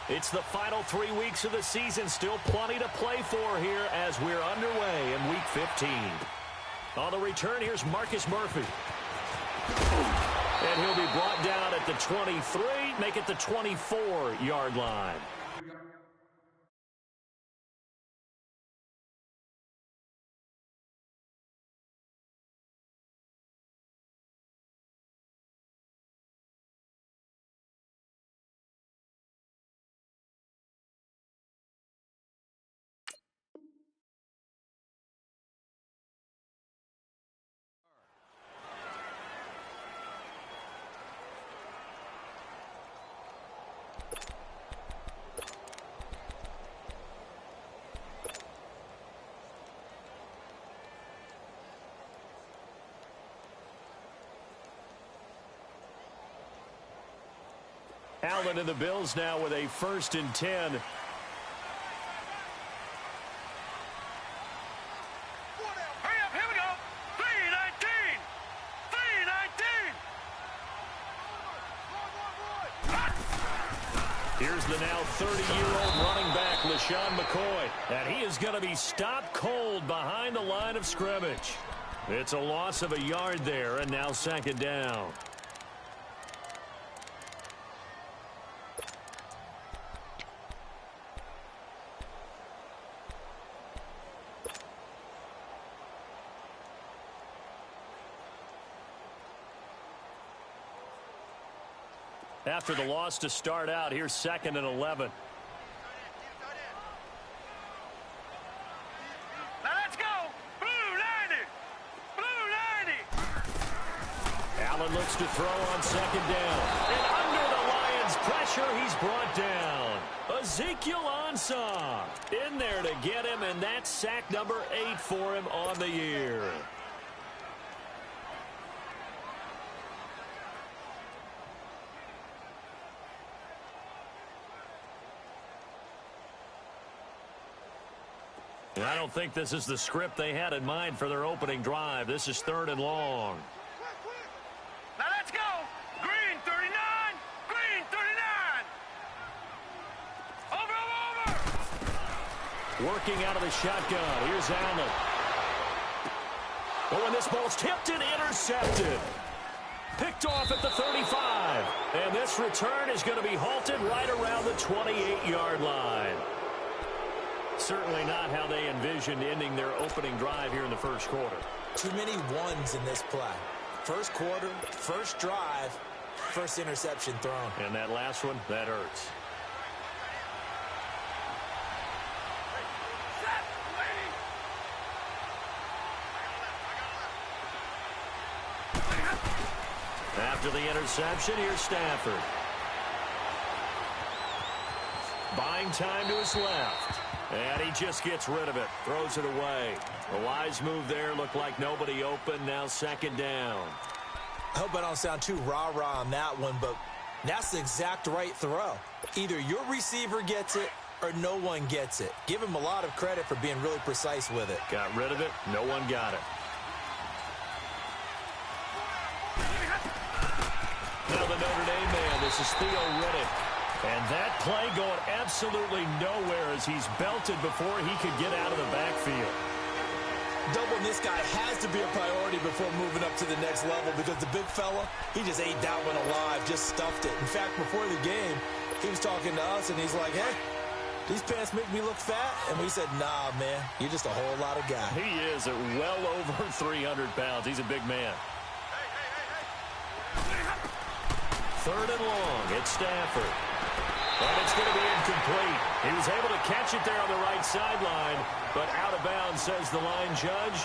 It's the final 3 weeks of the season. Still plenty to play for here as we're underway in Week 15. On the return, here's Marcus Murphy. And he'll be brought down at the 23, make it the 24-yard line. Allen and the Bills now with a 1st and 10. Here we go. 3-19. 3-19. Here's the now 30-year-old running back, LaShawn McCoy. And he is going to be stopped cold behind the line of scrimmage. It's a loss of a yard there, and now 2nd down. After the loss to start out, here's 2nd and 11. Now let's go. Blue 90. Blue 90. Allen looks to throw on 2nd down. And under the Lions' pressure, he's brought down. Ezekiel Ansah in there to get him, and that's sack number 8 for him on the year. And I don't think this is the script they had in mind for their opening drive. This is 3rd and long. Now let's go. Green 39. Green 39. Over. Working out of the shotgun. Here's Allen. Oh, and this ball's tipped and intercepted. Picked off at the 35. And this return is going to be halted right around the 28-yard line. Certainly not how they envisioned ending their opening drive here in the 1st quarter. Too many ones in this play. 1st quarter, 1st drive, 1st interception thrown. And that last one, that hurts. After the interception, here's Stafford. Buying time to his left. And he just gets rid of it. Throws it away. A wise move there. Looked like nobody open. Now 2nd down. I hope I don't sound too rah-rah on that one, but that's the exact right throw. Either your receiver gets it or no one gets it. Give him a lot of credit for being really precise with it. Got rid of it. No one got it. Now the Notre Dame man. This is Theo Riddick. And that play going absolutely nowhere as he's belted before he could get out of the backfield. Doubling this guy has to be a priority before moving up to the next level because the big fella, he just ate that one alive, just stuffed it. In fact, before the game, he was talking to us, and he's like, hey, these pants make me look fat? And we said, nah, man, you're just a whole lot of guy. He is at well over 300 pounds. He's a big man. 3rd and long. It's Stafford. And it's going to be incomplete. He was able to catch it there on the right sideline, but out of bounds, says the line judge.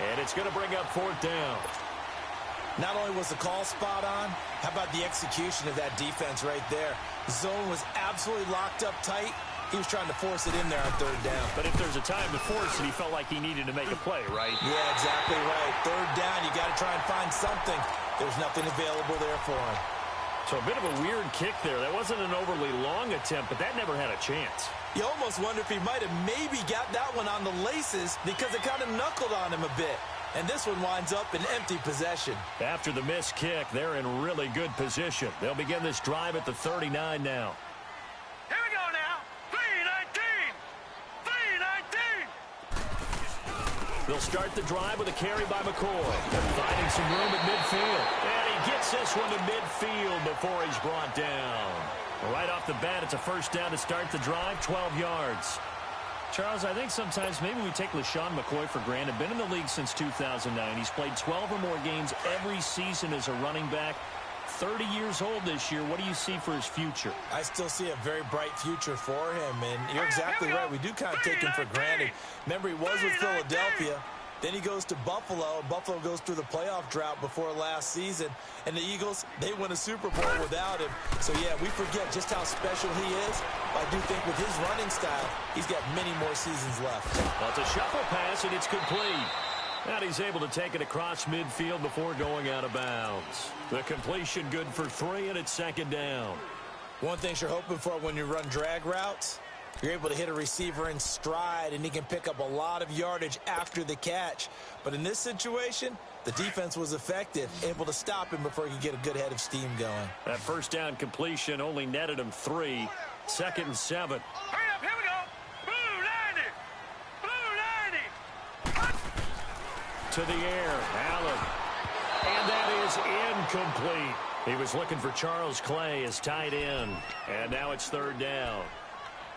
And it's going to bring up 4th down. Not only was the call spot on, how about the execution of that defense right there? The zone was absolutely locked up tight. He was trying to force it in there on 3rd down. But if there's a time to force it, he felt like he needed to make a play, right? Yeah, exactly right. 3rd down, you got to try and find something. There's nothing available there for him. So a bit of a weird kick there. That wasn't an overly long attempt, but that never had a chance. You almost wonder if he might have maybe got that one on the laces because it kind of knuckled on him a bit. And this one winds up in empty possession. After the missed kick, they're in really good position. They'll begin this drive at the 39 now. Here we go now. 3-19. 3-19. They'll start the drive with a carry by McCoy. Finding some room at midfield. And he gets this one to midfield before he's brought down. Right off the bat, it's a first down to start the drive, 12 yards. Charles, I think sometimes maybe we take LaShawn McCoy for granted. Been in the league since 2009. He's played 12 or more games every season as a running back. 30 years old this year. What do you see for his future? I still see a very bright future for him, and you're exactly right. We do kind of take him for granted. Remember, he was with Philadelphia. Then he goes to Buffalo. Buffalo goes through the playoff drought before last season. And the Eagles, they win a Super Bowl without him. So, yeah, we forget just how special he is. I do think with his running style, he's got many more seasons left. Well, it's a shuffle pass, and it's complete. And he's able to take it across midfield before going out of bounds. The completion good for 3, and it's second down. One thing you're hoping for when you run drag routes, you're able to hit a receiver in stride, and he can pick up a lot of yardage after the catch. But in this situation, the defense was effective, able to stop him before he could get a good head of steam going. That first down completion only netted him 3. Second and 7. Hurry up, here we go. Blue 90. Blue 90. To the air, Allen. And that is incomplete. He was looking for Charles Clay as tight end. And now it's third down.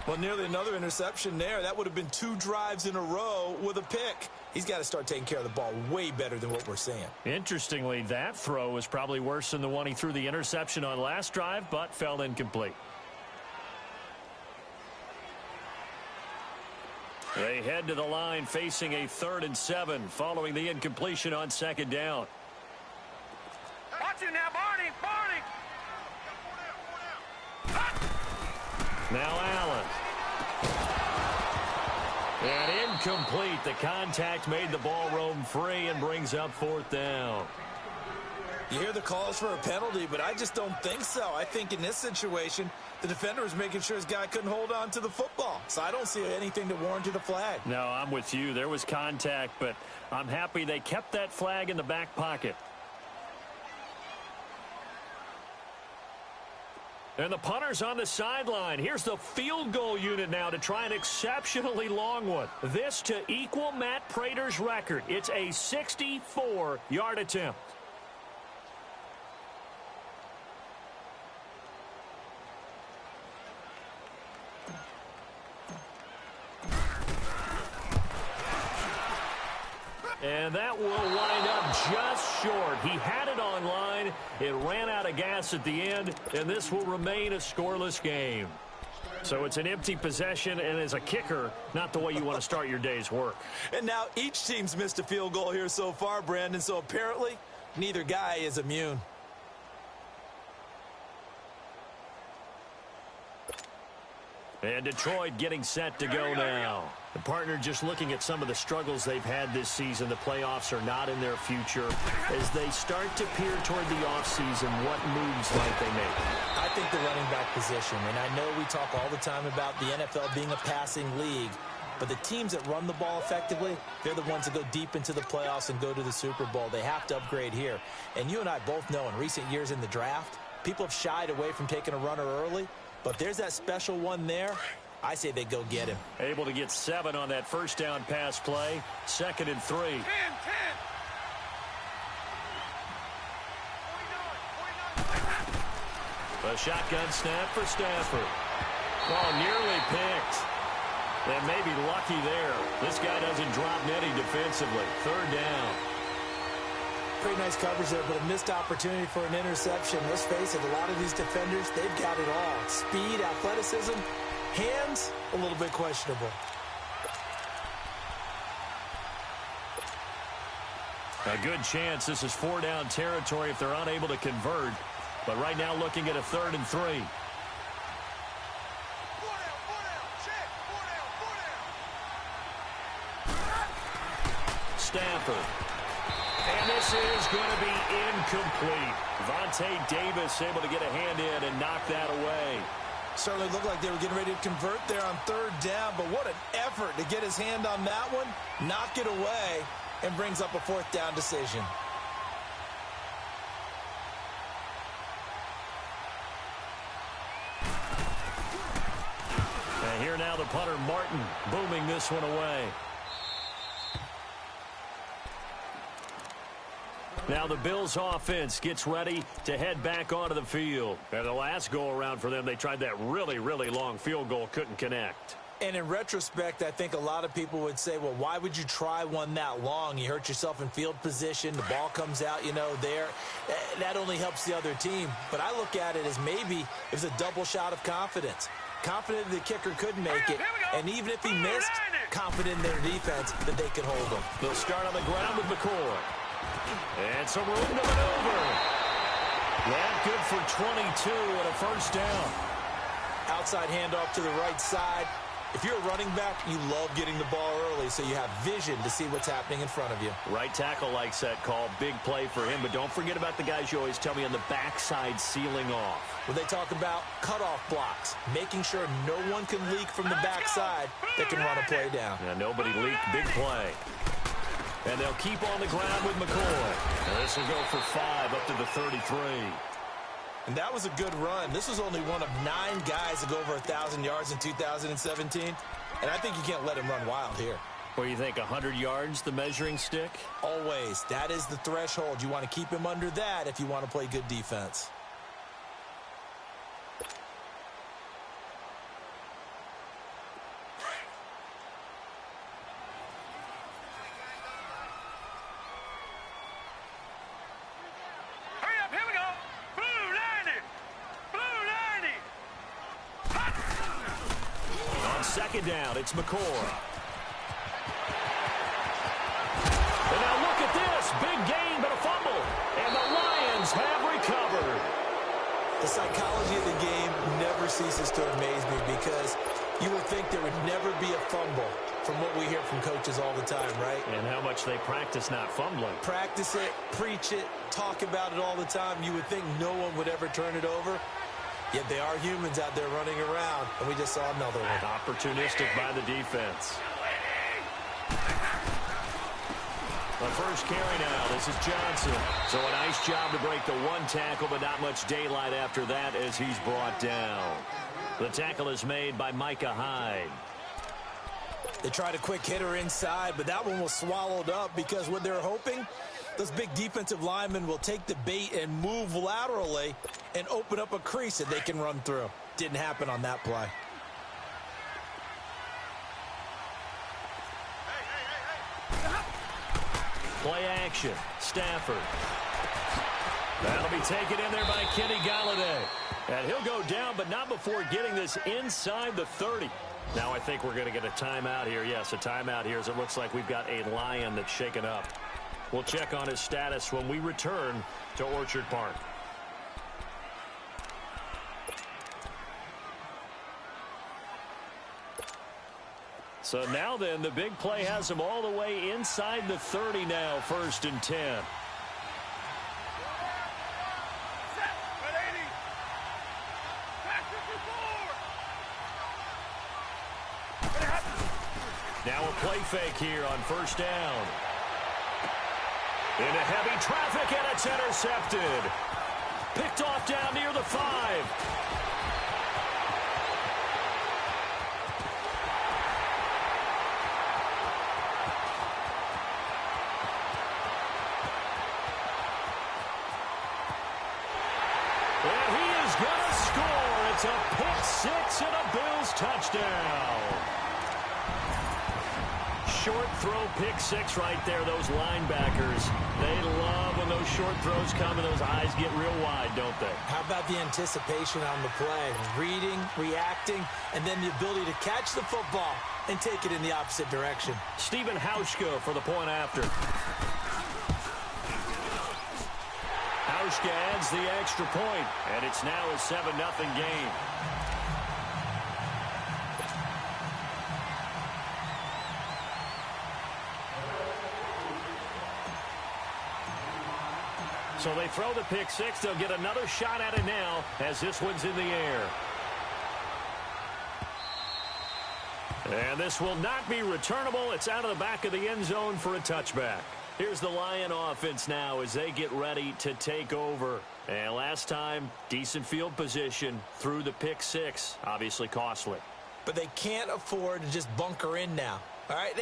Well, nearly another interception there. That would have been 2 drives in a row with a pick. He's got to start taking care of the ball way better than what we're seeing. Interestingly, that throw was probably worse than the one he threw the interception on last drive, but fell incomplete. They head to the line facing a 3rd and 7 following the incompletion on second down. Watch it now, Barney. Now Allen. And incomplete. The contact made the ball roam free and brings up 4th down. You hear the calls for a penalty, but I just don't think so. I think in this situation, the defender was making sure his guy couldn't hold on to the football. So I don't see anything to warrant the flag. No, I'm with you. There was contact, but I'm happy they kept that flag in the back pocket. And the punter's on the sideline. Here's the field goal unit now to try an exceptionally long one. This to equal Matt Prater's record. It's a 64-yard attempt. And that will wind up just short. He had it on line. It ran out of gas at the end, and this will remain a scoreless game. So it's an empty possession, and as a kicker, not the way you want to start your day's work. And now each team's missed a field goal here so far, Brandon, so apparently neither guy is immune. And Detroit getting set to go now. The partner just looking at some of the struggles they've had this season. The playoffs are not in their future. As they start to peer toward the offseason, what moves might they make? I think the running back position, and I know we talk all the time about the NFL being a passing league, but the teams that run the ball effectively, they're the ones that go deep into the playoffs and go to the Super Bowl. They have to upgrade here. And you and I both know in recent years in the draft, people have shied away from taking a runner early. But there's that special one there. I say they go get him. Able to get 7 on that first down pass play. 2nd and 3. 10. A shotgun snap for Stafford. Oh, nearly picked. They may be lucky there. This guy doesn't drop many defensively. 3rd down. Pretty nice coverage there, but a missed opportunity for an interception. Let's face it, a lot of these defenders, they've got it all. Speed, athleticism, hands, a little bit questionable. A good chance this is 4-down territory if they're unable to convert. But right now looking at a 3rd and 3. Stafford. And this is going to be incomplete. Vontae Davis able to get a hand in and knock that away. Certainly looked like they were getting ready to convert there on 3rd down, but what an effort to get his hand on that one, knock it away. and brings up a 4th down decision. And here now the punter, Martin, booming this one away. Now the Bills offense gets ready to head back onto the field. And the last go-around for them, they tried that really, really long field goal, couldn't connect. And in retrospect, I think a lot of people would say, well, why would you try one that long? You hurt yourself in field position. The ball comes out, there. That only helps the other team. But I look at it as maybe it was a double shot of confidence. Confident the kicker could make it. And even if he missed, confident in their defense that they could hold him. They'll start on the ground with McCoy. And some room to maneuver. That good for 22 and a first down. Outside handoff to the right side. If you're a running back, you love getting the ball early so you have vision to see what's happening in front of you. Right tackle likes that call. Big play for him. But don't forget about the guys you always tell me on the backside sealing off. Well, they talk about cutoff blocks, making sure no one can leak from the backside that can run a play down. Yeah, nobody leaked. Big play. And they'll keep on the ground with McCoy. And this will go for 5 up to the 33. And that was a good run. This was only one of 9 guys to go over 1,000 yards in 2017. And I think you can't let him run wild here. Or you think 100 yards, the measuring stick? Always. That is the threshold. You want to keep him under that if you want to play good defense. Second down, it's McCoy. And now look at this. Big gain, but a fumble. And the Lions have recovered. The psychology of the game never ceases to amaze me because you would think there would never be a fumble from what we hear from coaches all the time, right? And how much they practice not fumbling. Practice it, preach it, talk about it all the time. You would think no one would ever turn it over. Yet they are humans out there running around, and we just saw another one. Opportunistic by the defense. The first carry now, this is Johnson. So a nice job to break the 1 tackle, but not much daylight after that as he's brought down. The tackle is made by Micah Hyde. They tried a quick hitter inside, but that one was swallowed up because what they're hoping, those big defensive linemen will take the bait and move laterally and open up a crease that they can run through. Didn't happen on that play. Play action. Stafford. That'll be taken in there by Kenny Galladay. And he'll go down, but not before getting this inside the 30. Now I think we're going to get a timeout here. Yes, a timeout here as it looks like we've got a Lion that's shaken up. We'll check on his status when we return to Orchard Park. So now then, the big play has him all the way inside the 30 now, 1st and 10. Now a play fake here on 1st down. Into heavy traffic, and it's intercepted. Picked off down near the 5. And he is going to score. It's a pick 6 and a Bills touchdown. Short throw, pick 6 right there. Those linebackers, they love when those short throws come and those eyes get real wide, don't they? How about the anticipation on the play? Reading, reacting, and then the ability to catch the football and take it in the opposite direction. Stephen Hauschka for the point after. Hauschka adds the extra point, and it's now a 7-0 game. So they throw the pick 6. They'll get another shot at it now as this one's in the air. And this will not be returnable. It's out of the back of the end zone for a touchback. Here's the Lion offense now as they get ready to take over. And last time, decent field position through the pick six. Obviously costly. But they can't afford to just bunker in now. All right,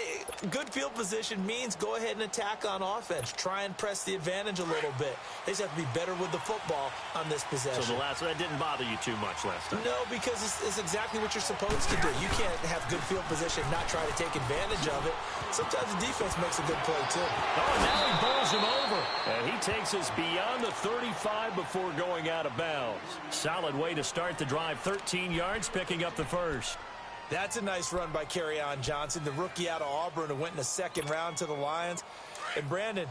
good field position means go ahead and attack on offense. Try and press the advantage a little bit. They just have to be better with the football on this possession. So that didn't bother you too much last time? No, because it's exactly what you're supposed to do. You can't have good field position, not try to take advantage of it. Sometimes the defense makes a good play, too. Oh, now he bowls him over. And he takes us beyond the 35 before going out of bounds. Solid way to start the drive. 13 yards, picking up the first. That's a nice run by Kerryon Johnson, the rookie out of Auburn who went in the second round to the Lions. And Brandon,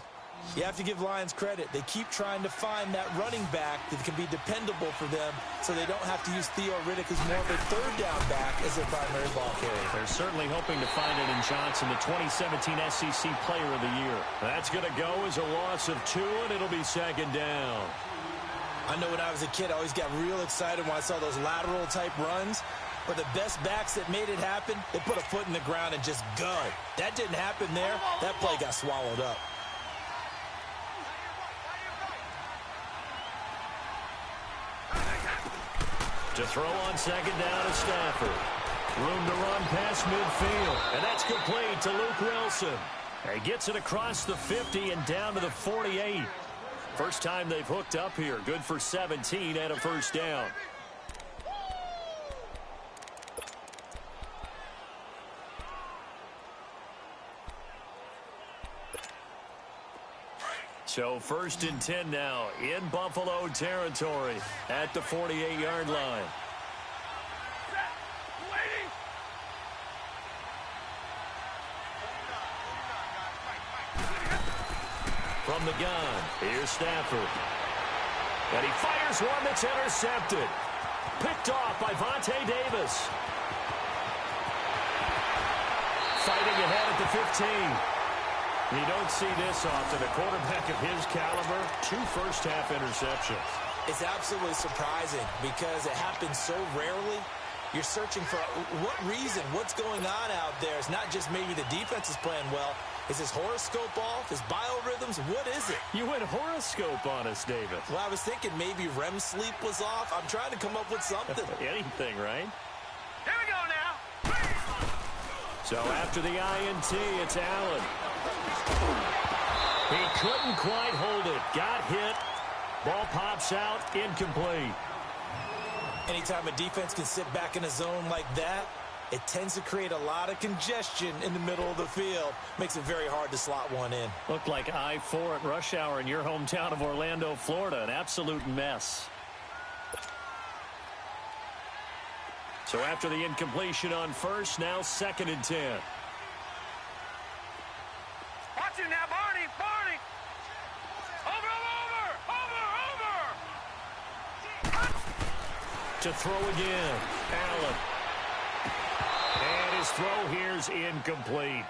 you have to give Lions credit. They keep trying to find that running back that can be dependable for them so they don't have to use Theo Riddick as more of a third down back as their primary ball carrier. They're certainly hoping to find it in Johnson, the 2017 SEC Player of the Year. That's going to go as a loss of 2, and it'll be second down. I know when I was a kid, I always got real excited when I saw those lateral type runs. But the best backs that made it happen, they put a foot in the ground and just go. That didn't happen there. That play got swallowed up. To throw on second down is Stafford. Room to run past midfield. And that's complete to Luke Wilson. He gets it across the 50 and down to the 48. First time they've hooked up here. Good for 17 and a first down. So first and 10 now in Buffalo territory at the 48-yard line. From the gun, here's Stafford. And he fires one that's intercepted. Picked off by Vontae Davis. Fighting ahead at the 15. You don't see this often. A quarterback of his caliber, 2 first-half interceptions. It's absolutely surprising because it happens so rarely. You're searching for what reason, what's going on out there. It's not just maybe the defense is playing well. Is his horoscope off? His biorhythms? What is it? You went horoscope on us, David. Well, I was thinking maybe REM sleep was off. I'm trying to come up with something. Anything, right? Here we go now. So after the INT, it's Allen. He couldn't quite hold it. Got hit. Ball pops out. Incomplete. Anytime a defense can sit back in a zone like that, it tends to create a lot of congestion in the middle of the field. Makes it very hard to slot one in. Looked like I-4 at rush hour in your hometown of Orlando, Florida. An absolute mess. So after the incompletion on first, now second and 10. Watch it now, Barney. Barney. Over. To throw again. Allen. And his throw here's incomplete.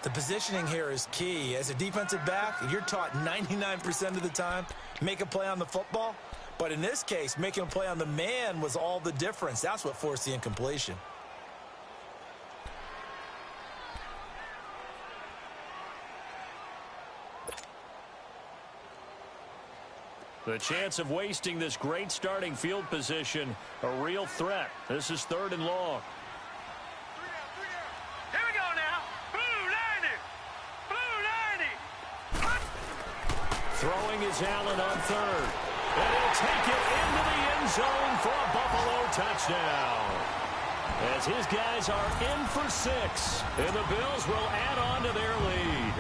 The positioning here is key. As a defensive back, you're taught 99% of the time, make a play on the football. But in this case, making a play on the man was all the difference. That's what forced the incompletion. The chance of wasting this great starting field position, a real threat. This is third and long. Here we go now. Blue 90. Throwing is Allen on third. And he'll take it into the end zone for a Buffalo touchdown. As his guys are in for 6. And the Bills will add on to their lead.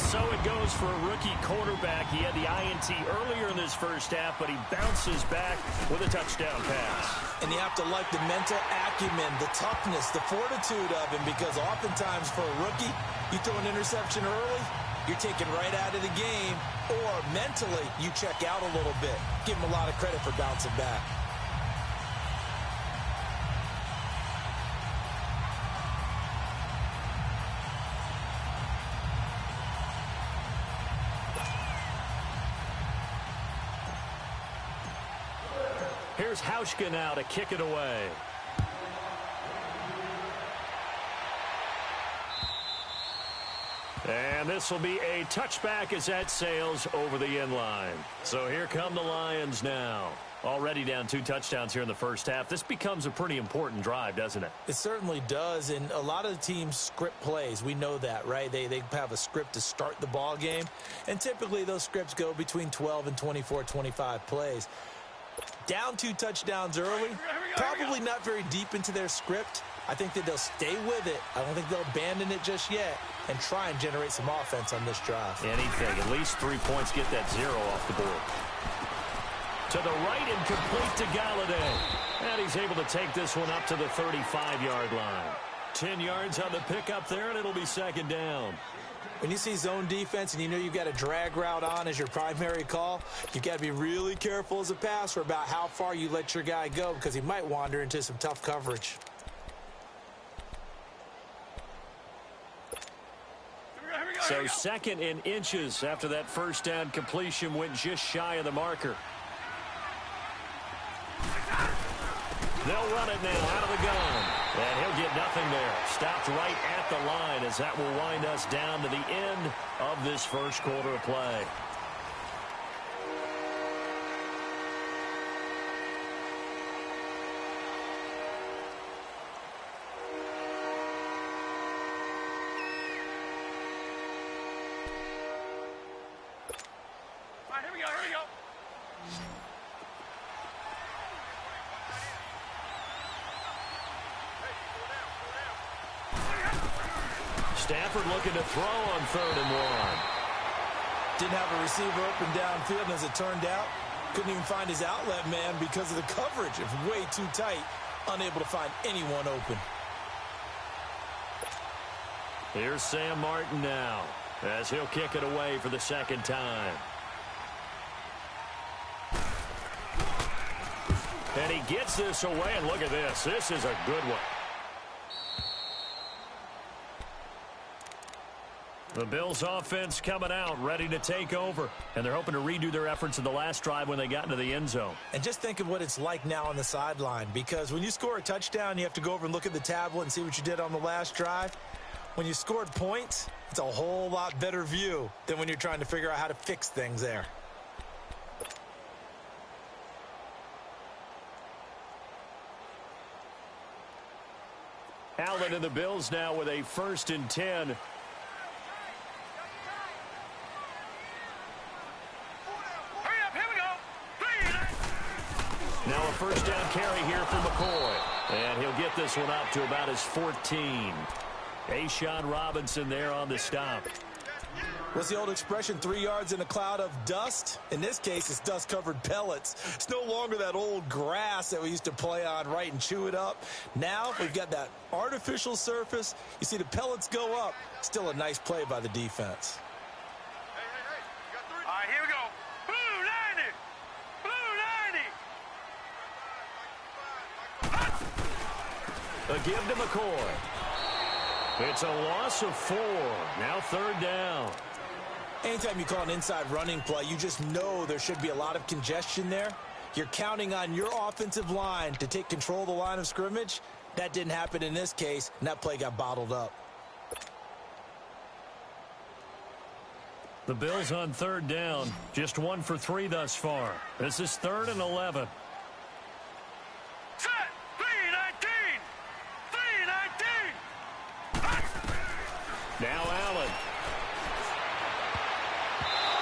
So it goes for a rookie quarterback. He had the INT earlier in this first half, but he bounces back with a touchdown pass. And you have to like the mental acumen, the toughness, the fortitude of him, because oftentimes for a rookie, you throw an interception early, you're taken right out of the game, or mentally you check out a little bit. Give him a lot of credit for bouncing back. Here's Hauschka now to kick it away. And this will be a touchback as that sails over the end line. So here come the Lions now. Already down 2 touchdowns here in the first half. This becomes a pretty important drive, doesn't it? It certainly does, and a lot of the teams script plays. We know that, right? They have a script to start the ball game, and typically those scripts go between 12 and 24, 25 plays. Down 2 touchdowns early, probably not very deep into their script. I think that they'll stay with it. I don't think they'll abandon it just yet and try and generate some offense on this drive. Anything. At least 3 points, get that 0 off the board. To the right and complete to Galladay. And he's able to take this one up to the 35-yard line. 10 yards on the pickup there, and it'll be second down. When you see zone defense and you know you've got a drag route on as your primary call, you've got to be really careful as a passer about how far you let your guy go because he might wander into some tough coverage. So second and inches after that first down completion went just shy of the marker. They'll run it now out of the gun. And he'll get nothing there. Stopped right at the line as that will wind us down to the end of this first quarter of play. All right, here we go. Stafford looking to throw on 3rd and 1. Didn't have a receiver open downfield, and as it turned out, couldn't even find his outlet man because of the coverage. It was way too tight, unable to find anyone open. Here's Sam Martin now as he'll kick it away for the second time. And he gets this away, and look at this. This is a good one. The Bills offense coming out, ready to take over. And they're hoping to redo their efforts in the last drive when they got into the end zone. And just think of what it's like now on the sideline, because when you score a touchdown, you have to go over and look at the tablet and see what you did on the last drive. When you scored points, it's a whole lot better view than when you're trying to figure out how to fix things there. Allen and the Bills now with a 1st and 10. Now a first down carry here for McCoy. And he'll get this one up to about his 14. A'Shawn Robinson there on the stop. What's the old expression, 3 yards in a cloud of dust? In this case, it's dust-covered pellets. It's no longer that old grass that we used to play on, right, and chew it up. Now we've got that artificial surface. You see the pellets go up. Still a nice play by the defense. All right, here we go. Blue 90. A give to McCoy. It's a loss of 4. Now 3rd down. Anytime you call an inside running play, you just know there should be a lot of congestion there. You're counting on your offensive line to take control of the line of scrimmage. That didn't happen in this case, and that play got bottled up. The Bills on 3rd down. Just 1 for 3 thus far. This is 3rd and 11. Set. 319. 319. Now Allen.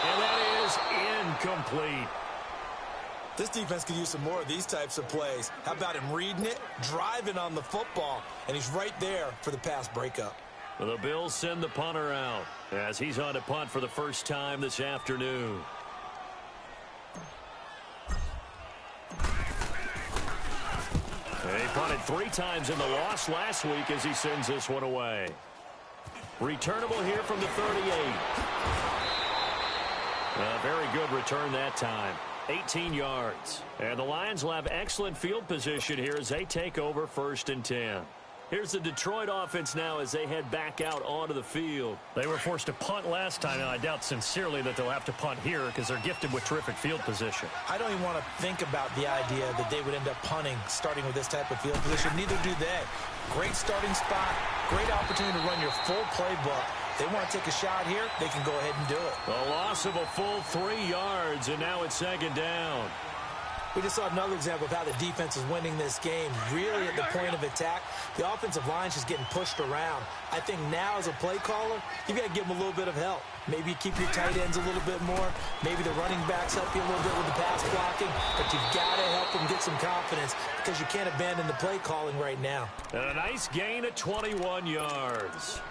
And that is incomplete. This defense could use some more of these types of plays. How about him reading it, driving on the football, and he's right there for the pass breakup. The Bills send the punter out as he's on to punt for the first time this afternoon. He punted 3 times in the loss last week as he sends this one away. Returnable here from the 38. A very good return that time. 18 yards. And the Lions will have excellent field position here as they take over 1st and 10. Here's the Detroit offense now as they head back out onto the field. They were forced to punt last time, and I doubt sincerely that they'll have to punt here because they're gifted with terrific field position. I don't even want to think about the idea that they would end up punting starting with this type of field position. Neither do they. Great starting spot, great opportunity to run your full playbook. They want to take a shot here, they can go ahead and do it. A loss of a full 3 yards, and now it's second down. We just saw another example of how the defense is winning this game. Really at the point of attack, the offensive line's just getting pushed around. I think now as a play caller, you've got to give them a little bit of help. Maybe you keep your tight ends a little bit more. Maybe the running backs help you a little bit with the pass blocking. But you've got to help them get some confidence because you can't abandon the play calling right now. And a nice gain of 21 yards.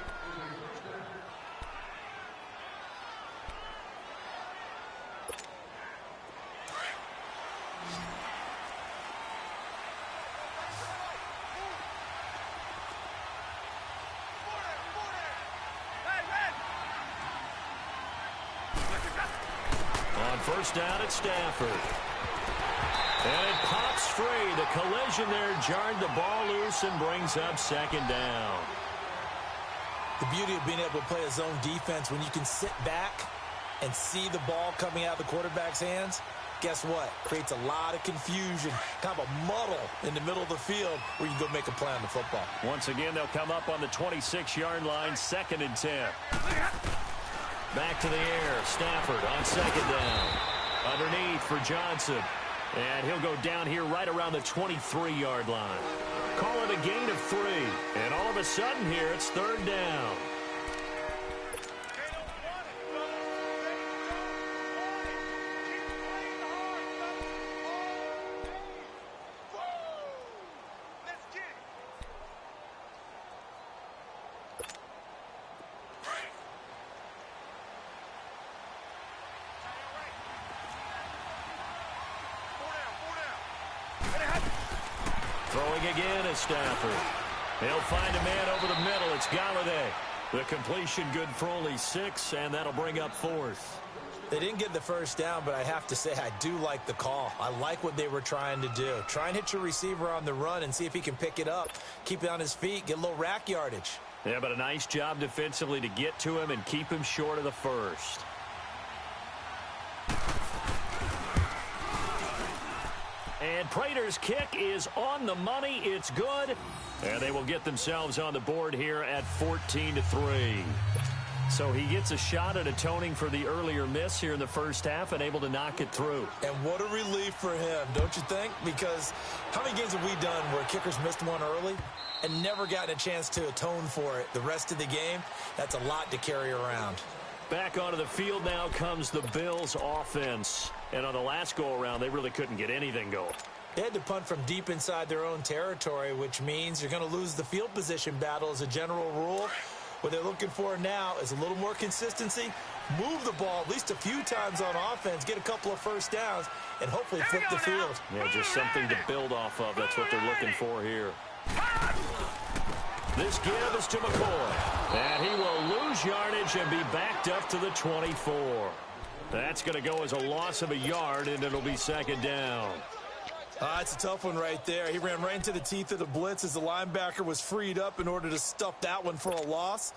First down at Stafford. And it pops free. The collision there jarred the ball loose and brings up second down. The beauty of being able to play a zone defense when you can sit back and see the ball coming out of the quarterback's hands, guess what? Creates a lot of confusion, kind of a muddle in the middle of the field where you go make a play on the football. Once again, they'll come up on the 26-yard line, 2nd and 10. Back to the air. Stafford on second down. Underneath for Johnson. And he'll go down here right around the 23-yard line. Call it a gain of 3. And all of a sudden here, it's 3rd down. Throwing again is Stafford. He'll find a man over the middle. It's Galladay. The completion good for only 6, and that'll bring up 4th. They didn't get the first down, but I have to say I do like the call. I like what they were trying to do. Try and hit your receiver on the run and see if he can pick it up. Keep it on his feet. Get a little rack yardage. Yeah, but a nice job defensively to get to him and keep him short of the first. And Prater's kick is on the money. It's good. And they will get themselves on the board here at 14-3. So he gets a shot at atoning for the earlier miss here in the first half and able to knock it through. And what a relief for him, don't you think? Because how many games have we done where kickers missed one early and never gotten a chance to atone for it the rest of the game? That's a lot to carry around. Back onto the field now comes the Bills offense. And on the last go-around, they really couldn't get anything going. They had to punt from deep inside their own territory, which means you're going to lose the field position battle as a general rule. What they're looking for now is a little more consistency, move the ball at least a few times on offense, get a couple of first downs, and hopefully flip the field. Yeah, just something to build off of. That's what they're looking for here. This give is to McCoy. And he will lose yardage and be backed up to the 24. That's going to go as a loss of a yard, and it'll be second down. It's a tough one right there. He ran right into the teeth of the blitz as the linebacker was freed up in order to stuff that one for a loss.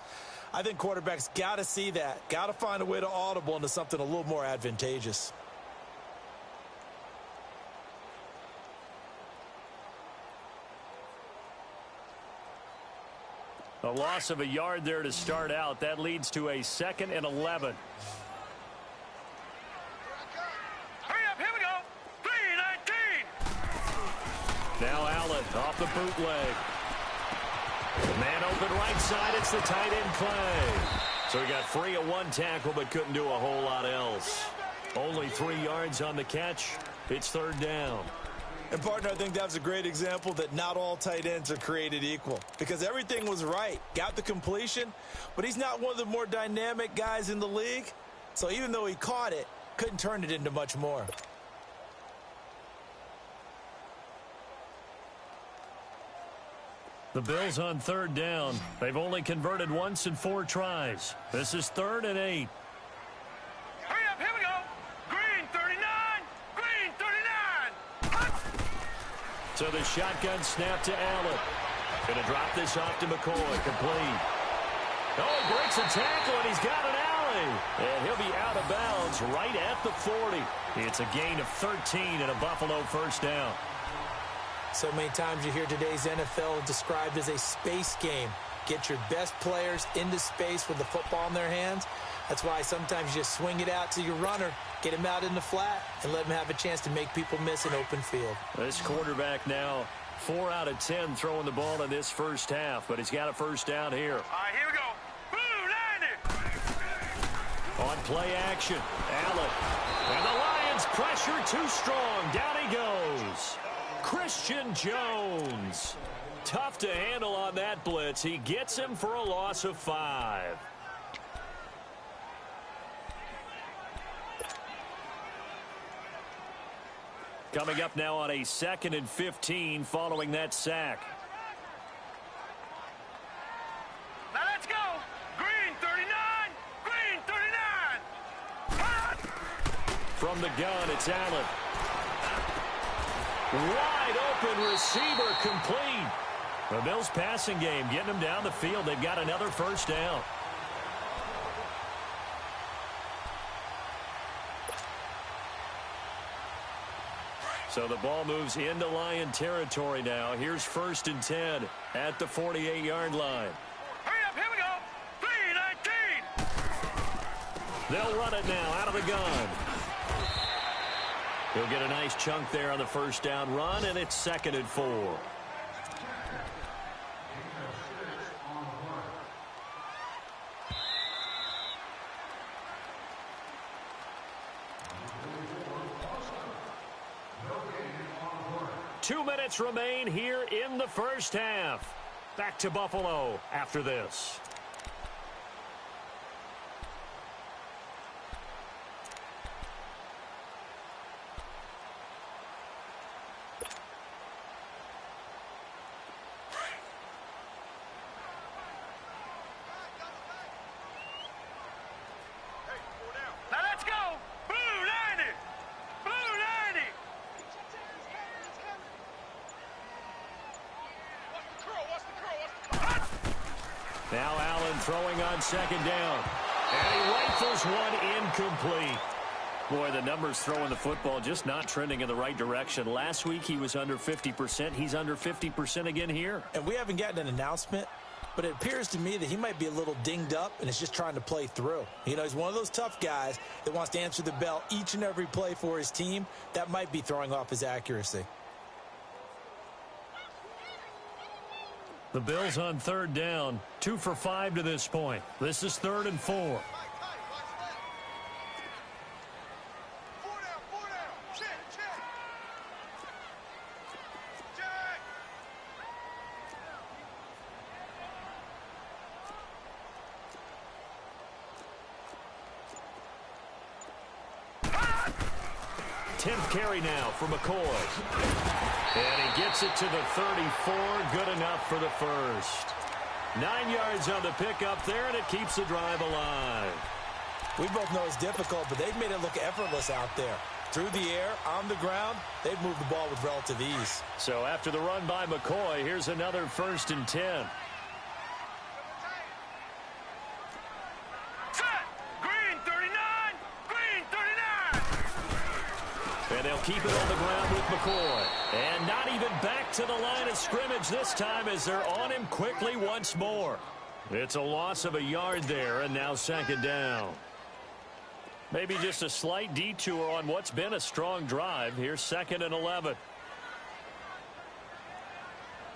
I think quarterbacks got to see that. Got to find a way to audible into something a little more advantageous. A loss of a yard there to start out. That leads to a 2nd and 11. Now Allen off the bootleg. Man open right side. It's the tight end play. So he got free of one tackle but couldn't do a whole lot else. Only 3 yards on the catch. It's 3rd down. And, partner, I think that was a great example that not all tight ends are created equal. Because everything was right. Got the completion. But he's not one of the more dynamic guys in the league. So even though he caught it, couldn't turn it into much more. The Bills on 3rd down. They've only converted once in 4 tries. This is 3rd and 8. Hurry up, here we go. Green 39. Green 39. So the shotgun snap to Allen. Going to drop this off to McCoy. Complete. Oh, he breaks a tackle, and he's got an alley. And he'll be out of bounds right at the 40. It's a gain of 13 and a Buffalo first down. So many times you hear today's NFL described as a space game. get your best players into space with the football in their hands. That's why sometimes you just swing it out to your runner, get him out in the flat, and let him have a chance to make people miss an open field. This quarterback now 4 out of 10 throwing the ball in this first half, but he's got a first down here. All right, here we go. Blue, line it. On play action, Allen. And the Lions pressure too strong. Down he goes. Christian Jones. Tough to handle on that blitz. He gets him for a loss of 5. Coming up now on a 2nd and 15 following that sack. Now let's go. Green 39. Green 39. Hot. From the gun, it's Allen. Wide open receiver complete. The Bills passing game getting them down the field. They've got another first down. So the ball moves into Lion territory now. Here's 1st and 10 at the 48-yard line. Hurry up, here we go. 3-19. They'll run it now out of the gun. He'll get a nice chunk there on the first down run, and it's 2nd and 4. Two minutes remain here in the first half. Back to Buffalo after this. Now let's go. Blue, line it. Blue, line it. Now Allen throwing on 2nd down. And he rifles one incomplete. Boy, the numbers throwing the football just not trending in the right direction. Last week he was under 50%. He's under 50% again here. And we haven't gotten an announcement, but it appears to me that he might be a little dinged up and is just trying to play through. You know, he's one of those tough guys that wants to answer the bell each and every play for his team. That might be throwing off his accuracy. The Bills on 3rd down. 2 for 5 to this point. This is 3rd and 4. Carry now for McCoy. And he gets it to the 34. Good enough for the first. 9 yards on the pickup there, and it keeps the drive alive. We both know it's difficult, but they've made it look effortless out there. Through the air, on the ground, they've moved the ball with relative ease. So after the run by McCoy, here's another 1st and 10. And they'll keep it on the ground with McCoy. And not even back to the line of scrimmage this time as they're on him quickly once more. It's a loss of a yard there, and now 2nd down. Maybe just a slight detour on what's been a strong drive. Here's 2nd and 11.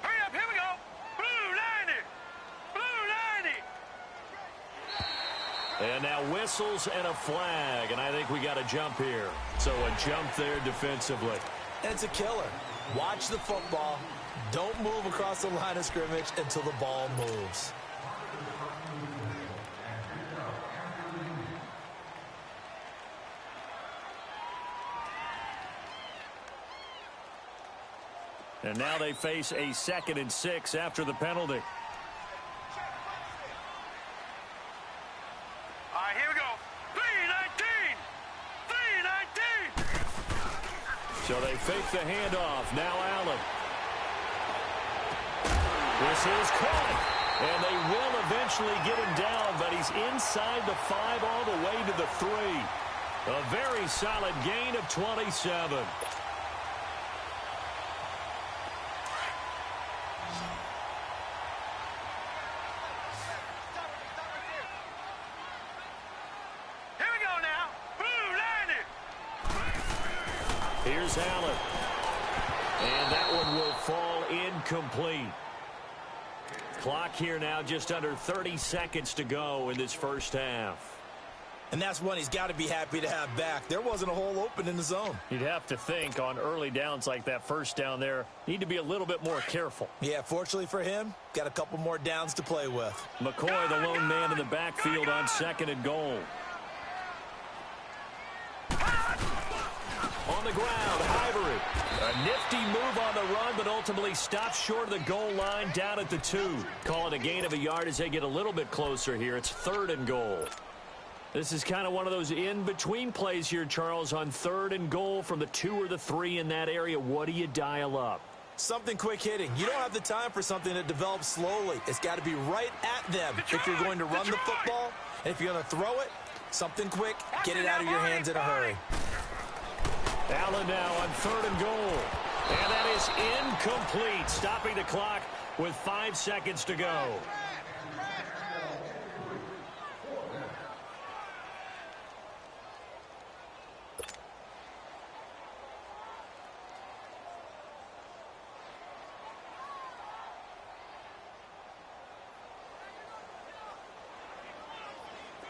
Hurry up, here we go. Blue, line it. Blue, line it. And now whistles and a flag, and I think we got a jump here. So a jump there defensively. And it's a killer. Watch the football. Don't move across the line of scrimmage until the ball moves. And now they face a 2nd and 6 after the penalty. All right, here we go. 3-19. 3-19. So they fake the handoff. Now Allen. This is caught. And they will eventually get him down, but he's inside the 5 all the way to the 3. A very solid gain of 27. Here's Allen. And that one will fall incomplete. Clock here now just under 30 seconds to go in this first half. And that's one he's got to be happy to have back. There wasn't a hole open in the zone. You'd have to think on early downs like that first down there, need to be a little bit more careful. Yeah, fortunately for him, got a couple more downs to play with. McCoy, the lone man in the backfield on 2nd and goal. On the ground, Ivory. A nifty move on the run, but ultimately stops short of the goal line down at the 2. Call it a gain of a yard as they get a little bit closer here. It's 3rd and goal. This is kind of one of those in-between plays here, Charles, on 3rd and goal from the 2 or the 3 in that area. What do you dial up? Something quick hitting. You don't have the time for something that develops slowly. It's got to be right at them if you're going to run the football. And if you're going to throw it, something quick, get it out of your hands in a hurry. Allen now on 3rd and goal. And that is incomplete, stopping the clock with 5 seconds to go.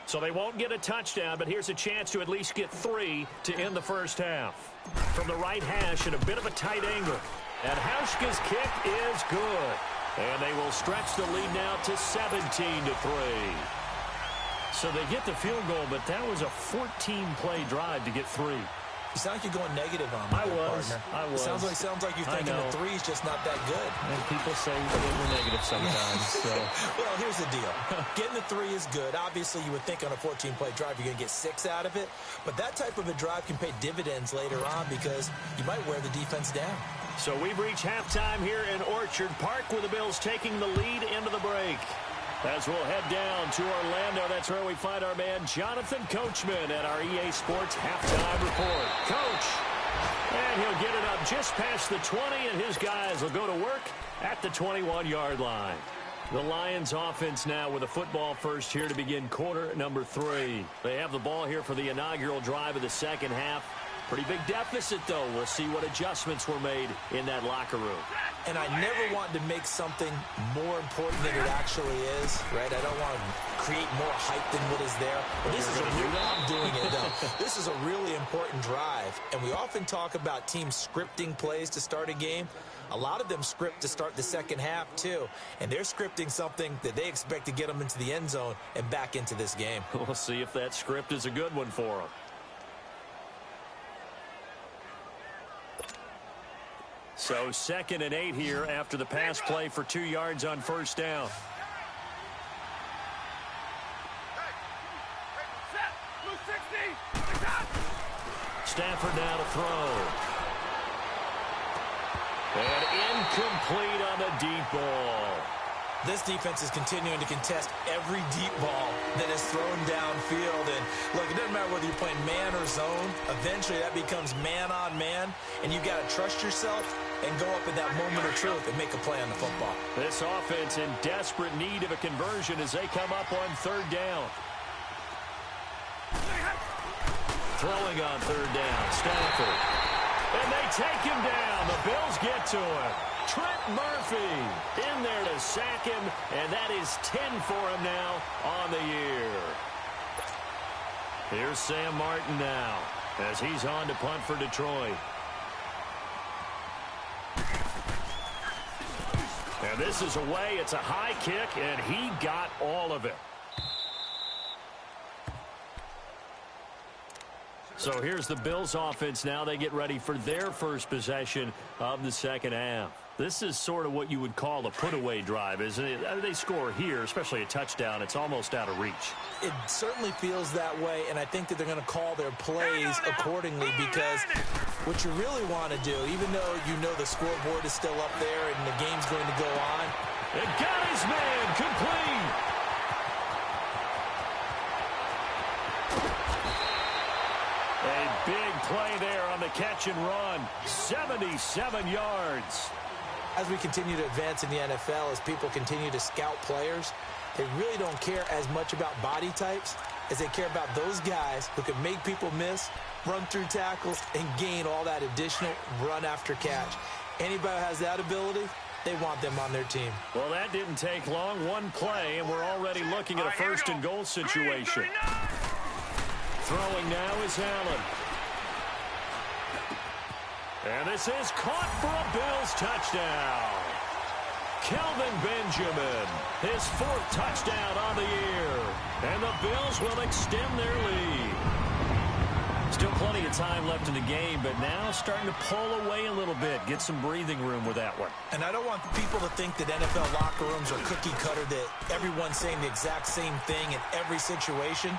So they won't get a touchdown, but here's a chance to at least get 3 to end the first half. From the right hash at a bit of a tight angle. And Hauschka's kick is good. And they will stretch the lead now to 17-3. So they get the field goal, but that was a 14-play drive to get 3. You sound like you're going negative on me, partner. I was. Sounds like you're thinking the 3 is just not that good. And people say we're negative sometimes. So. Well, here's the deal. Getting the 3 is good. Obviously, you would think on a 14-play drive you're going to get 6 out of it. But that type of a drive can pay dividends later on because you might wear the defense down. So we've reached halftime here in Orchard Park with the Bills taking the lead into the break. As we'll head down to Orlando, that's where we find our man Jonathan Coachman at our EA Sports Halftime Report. Coach, and he'll get it up just past the 20, and his guys will go to work at the 21-yard line. The Lions offense now with a football first here to begin quarter number 3. They have the ball here for the inaugural drive of the second half. Pretty big deficit, though. We'll see what adjustments were made in that locker room. And I never want to make something more important than it actually is, right? I don't want to create more hype than what is there. But this is I'm doing it, though. This is a really important drive. And we often talk about teams scripting plays to start a game. A lot of them script to start the second half, too. And they're scripting something that they expect to get them into the end zone and back into this game. We'll see if that script is a good one for them. So 2nd and 8 here after the pass play for 2 yards on first down. Stafford now to throw. And incomplete on the deep ball. This defense is continuing to contest every deep ball that is thrown downfield. And, look, it doesn't matter whether you're playing man or zone. Eventually, that becomes man-on-man, and you've got to trust yourself and go up in that moment of truth and make a play on the football. This offense in desperate need of a conversion as they come up on 3rd down. Throwing on 3rd down, Stafford. And they take him down. The Bills get to him. Trent Murphy in there to sack him, and that is 10 for him now on the year. Here's Sam Martin now as he's on to punt for Detroit. And this is away. It's a high kick, and he got all of it. So here's the Bills offense now. They get ready for their first possession of the second half. This is sort of what you would call a put-away drive, isn't it? They score here, especially a touchdown. It's almost out of reach. It certainly feels that way, and I think that they're going to call their plays accordingly because what you really want to do, even though you know the scoreboard is still up there and the game's going to go on. It got his man complete. A big play there on the catch and run. 77 yards. As we continue to advance in the NFL, as people continue to scout players, they really don't care as much about body types. is they care about those guys who can make people miss, run through tackles, and gain all that additional run after catch. Anybody who has that ability, they want them on their team. Well, that didn't take long. One play, and we're already looking at a first and goal situation. Throwing now is Allen. And this is caught for a Bills touchdown. Kelvin Benjamin, his 4th touchdown on the year. And the Bills will extend their lead. Still plenty of time left in the game, but now starting to pull away a little bit. Get some breathing room with that one. And I don't want people to think that NFL locker rooms are cookie cutter, that everyone's saying the exact same thing in every situation.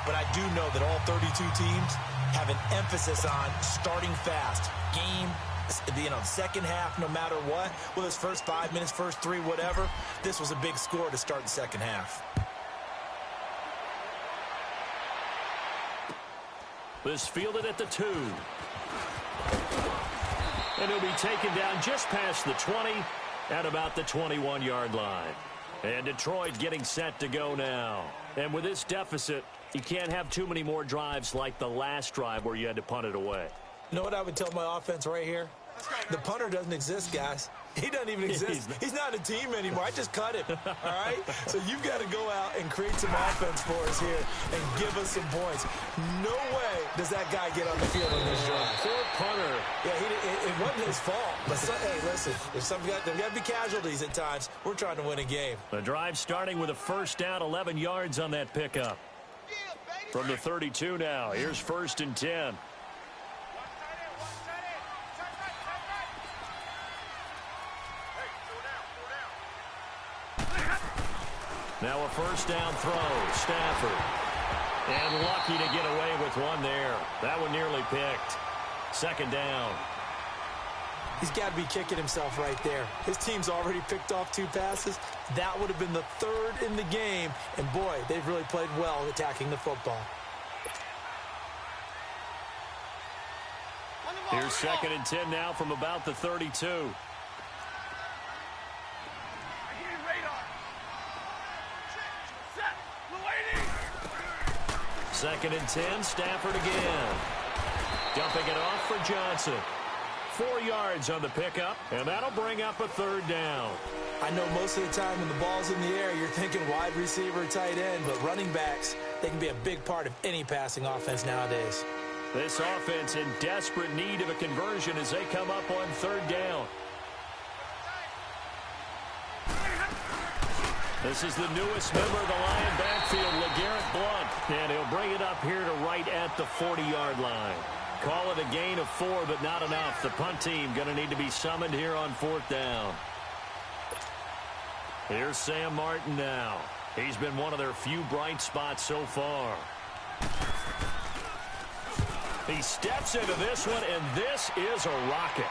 But I do know that all 32 teams have an emphasis on starting fast. Second half, no matter what. Whether it's first 5 minutes, first 3, whatever. This was a big score to start the second half. This fielded at the 2. And he'll be taken down just past the 20 at about the 21-yard line. And Detroit getting set to go now. And with this deficit, you can't have too many more drives like the last drive where you had to punt it away. You know what I would tell my offense right here? The punter doesn't exist, guys. He doesn't even exist. He's not a team anymore. I just cut him, all right? So you've got to go out and create some offense for us here and give us some points. No way does that guy get on the field on this drive. Poor punter. Yeah, it wasn't his fault. But, hey, listen, there's got to be casualties at times. We're trying to win a game. The drive starting with a first down, 11 yards on that pickup. From the 32 now, here's 1st and 10. Now a first down throw, Stafford. And lucky to get away with one there. That one nearly picked. 2nd down. He's got to be kicking himself right there. His team's already picked off 2 passes. That would have been the 3rd in the game. And, boy, they've really played well attacking the football. Here's 2nd and 10 now from about the 32. 2nd and 10, Stafford again. Dumping it off for Johnson. 4 yards on the pickup, and that'll bring up a 3rd down. I know most of the time when the ball's in the air, you're thinking wide receiver, tight end, but running backs, they can be a big part of any passing offense nowadays. This offense in desperate need of a conversion as they come up on 3rd down. This is the newest member of the Lion backfield, LeGarrette Blount, and he'll bring it up here to right at the 40-yard line. Call it a gain of 4, but not enough. The punt team going to need to be summoned here on 4th down. Here's Sam Martin now. He's been one of their few bright spots so far. He steps into this one, and this is a rocket.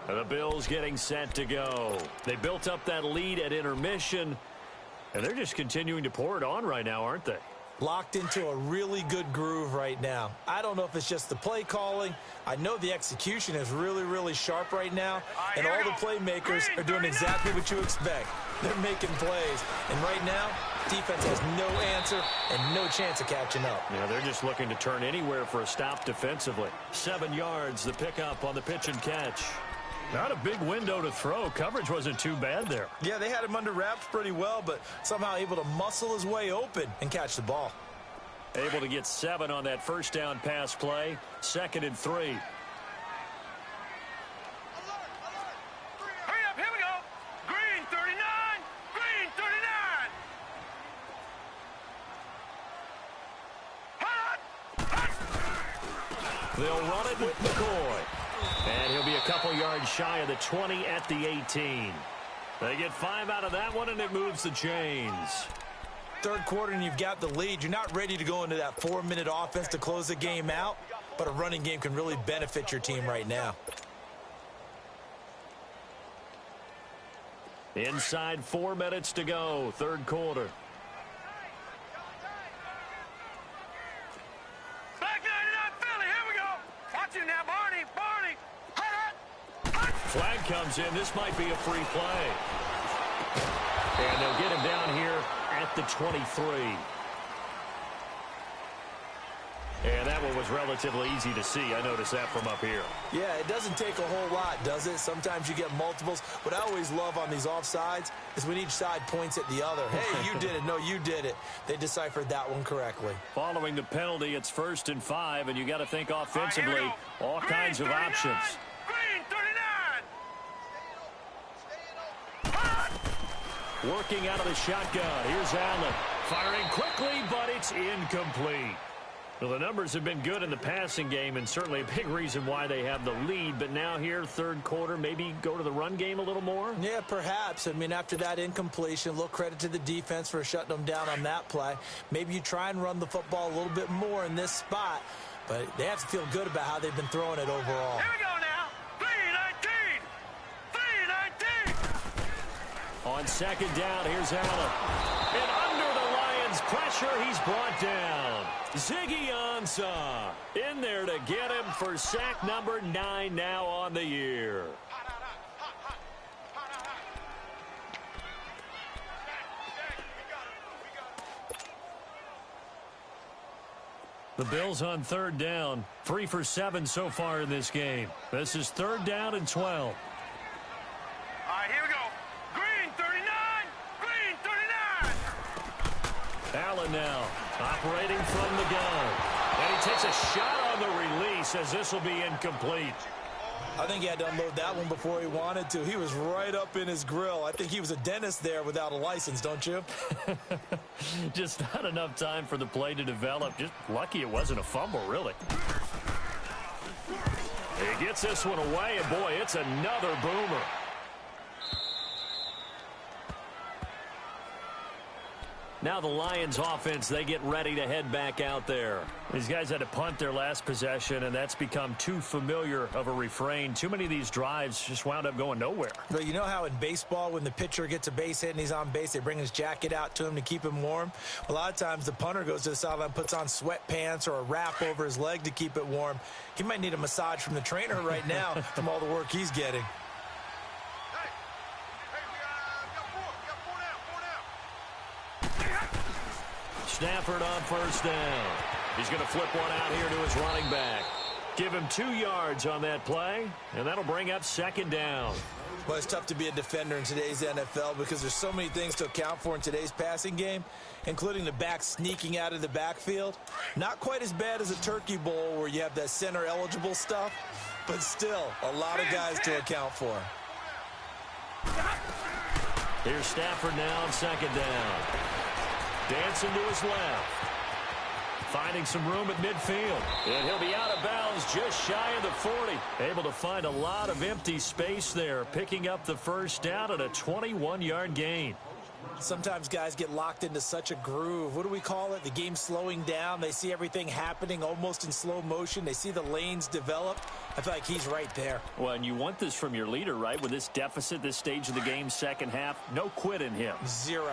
The Bills getting set to go. They built up that lead at intermission, and they're just continuing to pour it on right now, aren't they? Locked into a really good groove right now. I don't know if it's just the play calling. I know the execution is really, really sharp right now, and all the playmakers are doing exactly what you expect. They're making plays, and right now, defense has no answer and no chance of catching up. Yeah, they're just looking to turn anywhere for a stop defensively. 7 yards, the pickup on the pitch and catch. Not a big window to throw. Coverage wasn't too bad there. Yeah, they had him under wraps pretty well, but somehow able to muscle his way open and catch the ball. Able to get 7 on that first down pass play. 2nd and 3. Hurry up, here we go. Green 39, green 39. They'll run it with McCoy. And he'll be a couple yards shy of the 20 at the 18. They get 5 out of that one, and it moves the chains. 3rd quarter, and you've got the lead. You're not ready to go into that 4-minute offense to close the game out, but a running game can really benefit your team right now. Inside 4 minutes to go, 3rd quarter. Back 99 Philly, here we go. Watch it now, Barney, Barney. Flag comes in. This might be a free play. And they'll get him down here at the 23. And that one was relatively easy to see. I noticed that from up here. Yeah, it doesn't take a whole lot, does it? Sometimes you get multiples. What I always love on these offsides is when each side points at the other. Hey, you did it. No, you did it. They deciphered that one correctly. Following the penalty, it's 1st and 5, and you got to think offensively, all kinds of options. Green 39. Working out of the shotgun. Here's Allen. Firing quickly, but it's incomplete. Well, the numbers have been good in the passing game, and certainly a big reason why they have the lead. But now here, third quarter, maybe go to the run game a little more? Yeah, perhaps. I mean, after that incompletion, a little credit to the defense for shutting them down on that play. Maybe you try and run the football a little bit more in this spot, but they have to feel good about how they've been throwing it overall. Here we go now. 3-19. 3-19. On second down, here's Allen. And under the Lions' pressure, he's brought down. Ziggy Ansah in there to get him for sack number 9 now on the year. The Bills on third down, 3 for 7 so far in this game. This is 3rd down and 12. All right, here we go. Green 39. Green 39. Allen now operating from the gun. And he takes a shot on the release as this will be incomplete. I think he had to unload that one before he wanted to. He was right up in his grill. I think he was a dentist there without a license, don't you? Just not enough time for the play to develop. Just lucky it wasn't a fumble, really. He gets this one away, and boy, it's another boomer. Now the Lions offense, they get ready to head back out there. These guys had to punt their last possession, and that's become too familiar of a refrain. Too many of these drives just wound up going nowhere. But you know how in baseball, when the pitcher gets a base hit and he's on base, they bring his jacket out to him to keep him warm? A lot of times the punter goes to the sideline, puts on sweatpants or a wrap over his leg to keep it warm. He might need a massage from the trainer right now from all the work he's getting. Stafford on first down. He's going to flip one out here to his running back. Give him 2 yards on that play, and that'll bring up 2nd down. Well, it's tough to be a defender in today's NFL because there's so many things to account for in today's passing game, including the back sneaking out of the backfield. Not quite as bad as a turkey bowl where you have that center-eligible stuff, but still a lot of guys to account for. Here's Stafford now on 2nd down. Dancing to his left. Finding some room at midfield. And he'll be out of bounds just shy of the 40. Able to find a lot of empty space there. Picking up the first down at a 21-yard gain. Sometimes guys get locked into such a groove. What do we call it? The game slowing down. They see everything happening almost in slow motion. They see the lanes develop. I feel like he's right there. Well, and you want this from your leader, right? With this deficit, this stage of the game, second half, no quit in him. 0.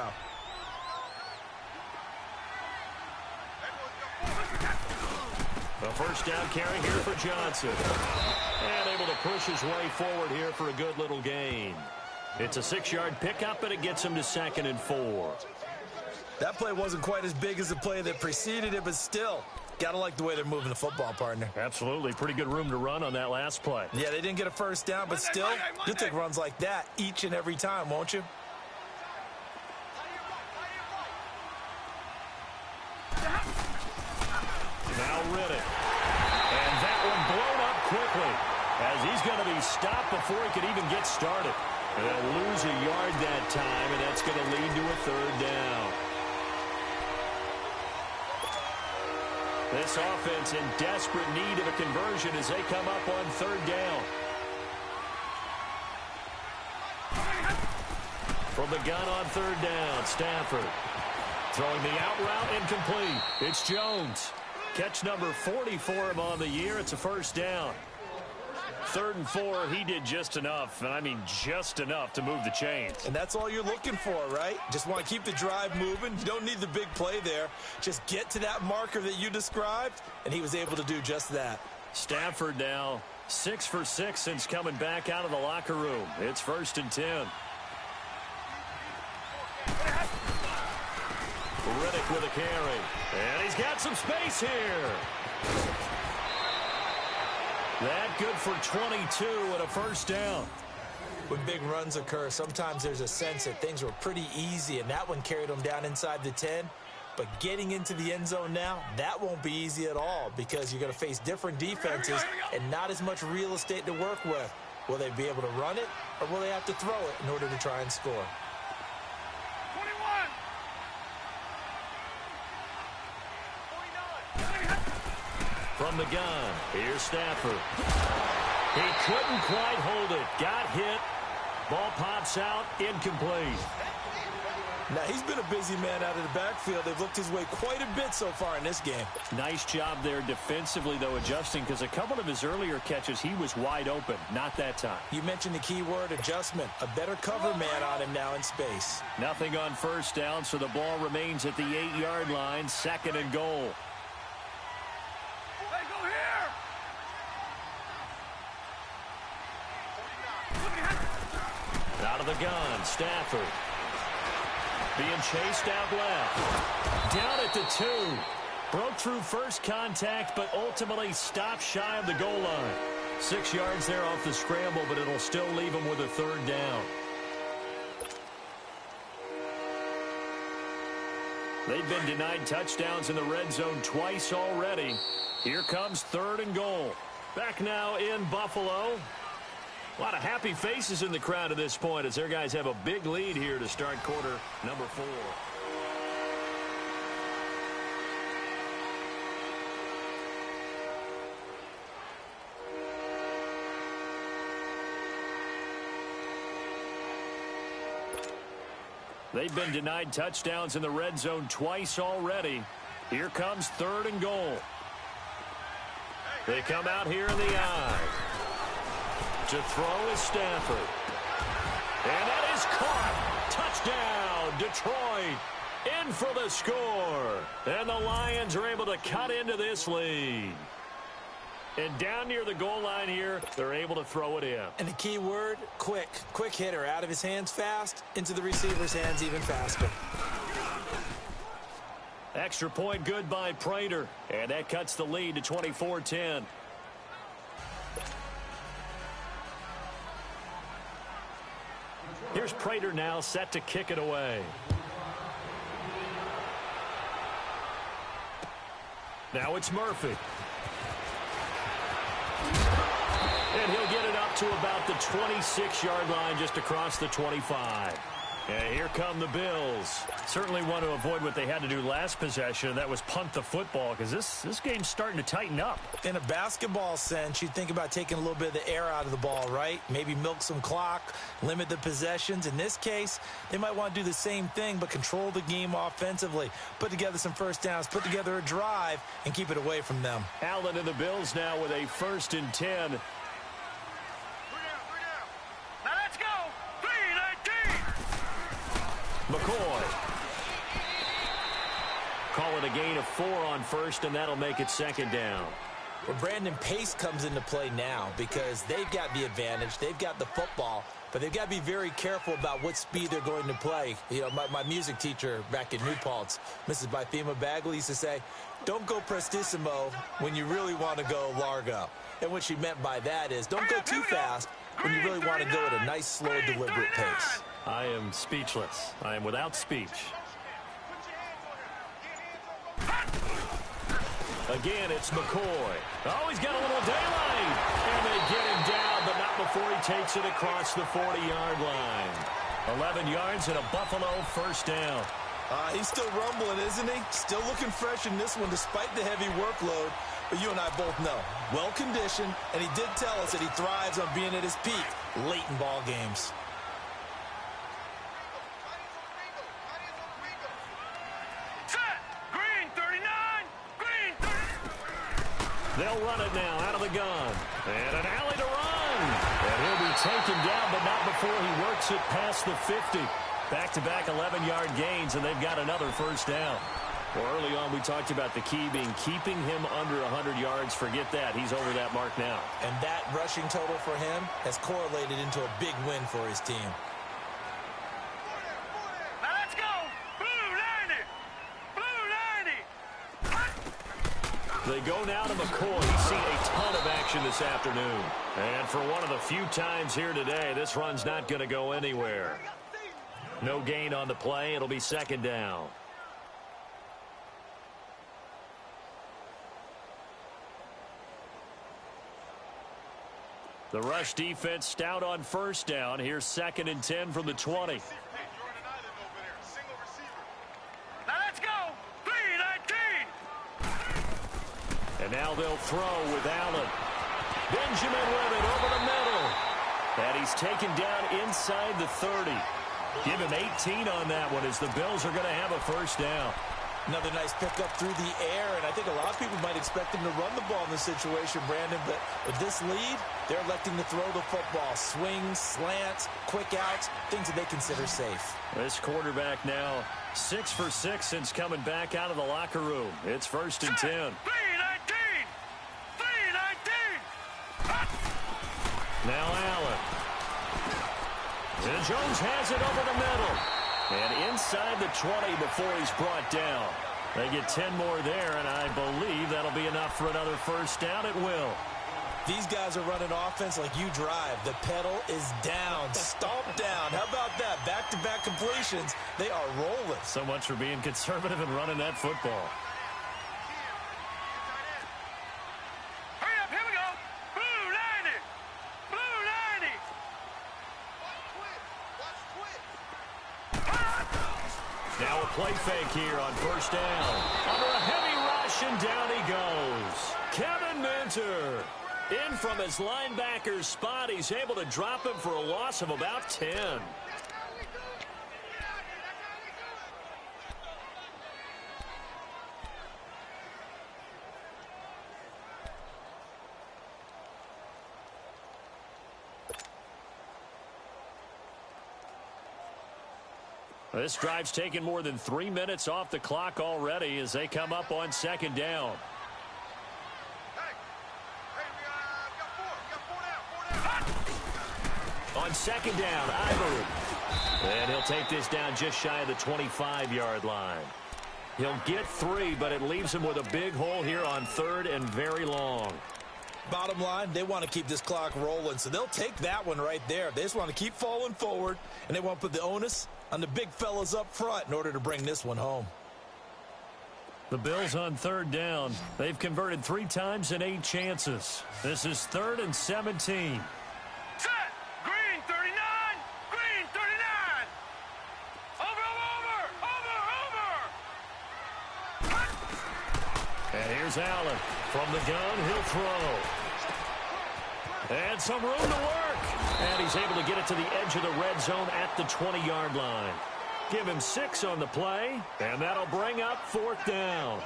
A first down carry here for Johnson. And able to push his way forward here for a good little gain. It's a 6-yard pickup, and it gets him to 2nd and 4. That play wasn't quite as big as the play that preceded it, but still, gotta like the way they're moving the football, partner. Absolutely. Pretty good room to run on that last play. Yeah, they didn't get a first down, but still, you'll take runs like that each and every time, won't you? Now Riddick. And that one blown up quickly as he's going to be stopped before he could even get started. And they'll lose a yard that time, and that's going to lead to a 3rd down. This offense in desperate need of a conversion as they come up on 3rd down. From the gun on 3rd down, Stafford. Throwing the out route incomplete. It's Jones. Catch number 40 for him on the year. It's a first down. 3rd and 4, he did just enough, and I mean just enough to move the chains. And that's all you're looking for, right? Just want to keep the drive moving. You don't need the big play there. Just get to that marker that you described, and he was able to do just that. Stafford now 6 for 6 since coming back out of the locker room. It's 1st and 10. Riddick with a carry. And he's got some space here. That good for 22 and a first down. When big runs occur, sometimes there's a sense that things were pretty easy, and that one carried them down inside the 10. But getting into the end zone now, that won't be easy at all because you're going to face different defenses and not as much real estate to work with. Will they be able to run it, or will they have to throw it in order to try and score? 21. From the gun, here's Stafford. He couldn't quite hold it. Got hit. Ball pops out, incomplete. Now, he's been a busy man out of the backfield. They've looked his way quite a bit so far in this game. Nice job there defensively, though, adjusting, because a couple of his earlier catches, he was wide open. Not that time. You mentioned the key word, adjustment. A better cover man on him now in space. Nothing on first down, so the ball remains at the 8-yard line, 2nd and goal. Hey, go here. Out of the gun, Stafford. Being chased out left. Down at the 2. Broke through first contact, but ultimately stopped shy of the goal line. 6 yards there off the scramble, but it'll still leave him with a 3rd down. They've been denied touchdowns in the red zone twice already. Here comes 3rd and goal. Back now in Buffalo. A lot of happy faces in the crowd at this point as their guys have a big lead here to start quarter number 4. They've been denied touchdowns in the red zone twice already. Here comes 3rd and goal. They come out here in the eye. To throw is Stafford. And that is caught. Touchdown, Detroit. In for the score. And the Lions are able to cut into this lead. And down near the goal line here, they're able to throw it in. And the key word, quick. Quick hitter. Out of his hands fast, into the receiver's hands even faster. Extra point good by Prater. And that cuts the lead to 24-10. Here's Prater now set to kick it away. Now it's Murphy. And he'll get it up to about the 26-yard line just across the 25. And here come the Bills. Certainly want to avoid what they had to do last possession. That was punt the football because this game's starting to tighten up. In a basketball sense, you think about taking a little bit of the air out of the ball, right? Maybe milk some clock, limit the possessions. In this case, they might want to do the same thing but control the game offensively. Put together some first downs, put together a drive, and keep it away from them. Allen and the Bills now with a 1st and 10. McCoy. Call it a gain of 4 on first, and that'll make it 2nd down. Well, Brandon, pace comes into play now because they've got the advantage. They've got the football, but they've got to be very careful about what speed they're going to play. You know, my music teacher back in New Paltz, Mrs. Bythema Bagley, used to say, don't go prestissimo when you really want to go largo. And what she meant by that is don't go too fast when you really want to go at a nice, slow, deliberate pace. I am speechless. I am without speech. Again, it's McCoy. Oh, he's got a little daylight. And they get him down, but not before he takes it across the 40-yard line. 11 yards and a Buffalo 1st down. He's still rumbling, isn't he? Still looking fresh in this one despite the heavy workload. But you and I both know, well-conditioned, and he did tell us that he thrives on being at his peak late in ball games. They'll run it now out of the gun. And an alley to run. And he'll be taken down, but not before he works it past the 50. Back-to-back 11-yard gains, and they've got another 1st down. Well, early on, we talked about the key being keeping him under 100 yards. Forget that. He's over that mark now. And that rushing total for him has correlated into a big win for his team. Now let's go. Blue 90. Blue They go now to McCoy. He's seen a ton of action this afternoon. And for one of the few times here today, this run's not going to go anywhere. No gain on the play. It'll be second down. The rush defense stout on first down. Here's 2nd and 10 from the 20. Now let's go. 3-19. And now they'll throw with Allen. Benjamin with it over the middle. And he's taken down inside the 30. Give him 18 on that one as the Bills are going to have a first down. Another nice pickup through the air, and I think a lot of people might expect him to run the ball in this situation, Brandon, but with this lead, they're electing to throw the football. Swings, slants, quick outs, things that they consider safe. This quarterback now 6 for 6 since coming back out of the locker room. It's 1st and 10. 3-19. 3-19. Now Allen. And Jones has it over the middle. And inside the 20 before he's brought down. They get 10 more there, and I believe that'll be enough for another first down. It will. These guys are running offense like you drive. The pedal is down, stomped down. How about that? Back-to-back completions. They are rolling. So much for being conservative and running that football. Hurry up, here we go. Blue 90. Blue 90. Now a play fake here on first down. Under a heavy rush, and down he goes. Kevin Minter. In from his linebacker's spot. He's able to drop him for a loss of about 10. This drive's taken more than 3 minutes off the clock already as they come up on 2nd down. On 2nd down, Ivory. And he'll take this down just shy of the 25-yard line. He'll get 3, but it leaves him with a big hole here on 3rd and very long. Bottom line, they want to keep this clock rolling, so they'll take that one right there. They just want to keep falling forward, and they want to put the onus on the big fellas up front in order to bring this one home. The Bills on 3rd down. They've converted 3 times in 8 chances. This is 3rd and 17. Set. Green 39. Green 39. Over. And here's Allen. From the gun, he'll throw. And some room to work. And he's able to get it to the edge of the red zone at the 20-yard line. Give him 6 on the play, and that'll bring up 4th down.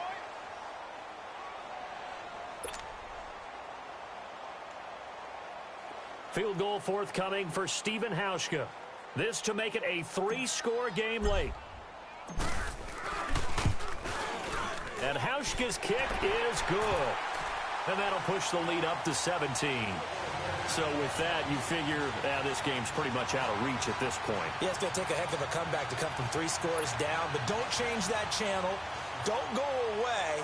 Field goal forthcoming for Stephen Hauschka. This to make it a 3-score game late. And Hauschka's kick is good. And that'll push the lead up to 17. So with that, you figure this game's pretty much out of reach at this point. Yeah, it's going to take a heck of a comeback to come from 3 scores down, but don't change that channel. Don't go away.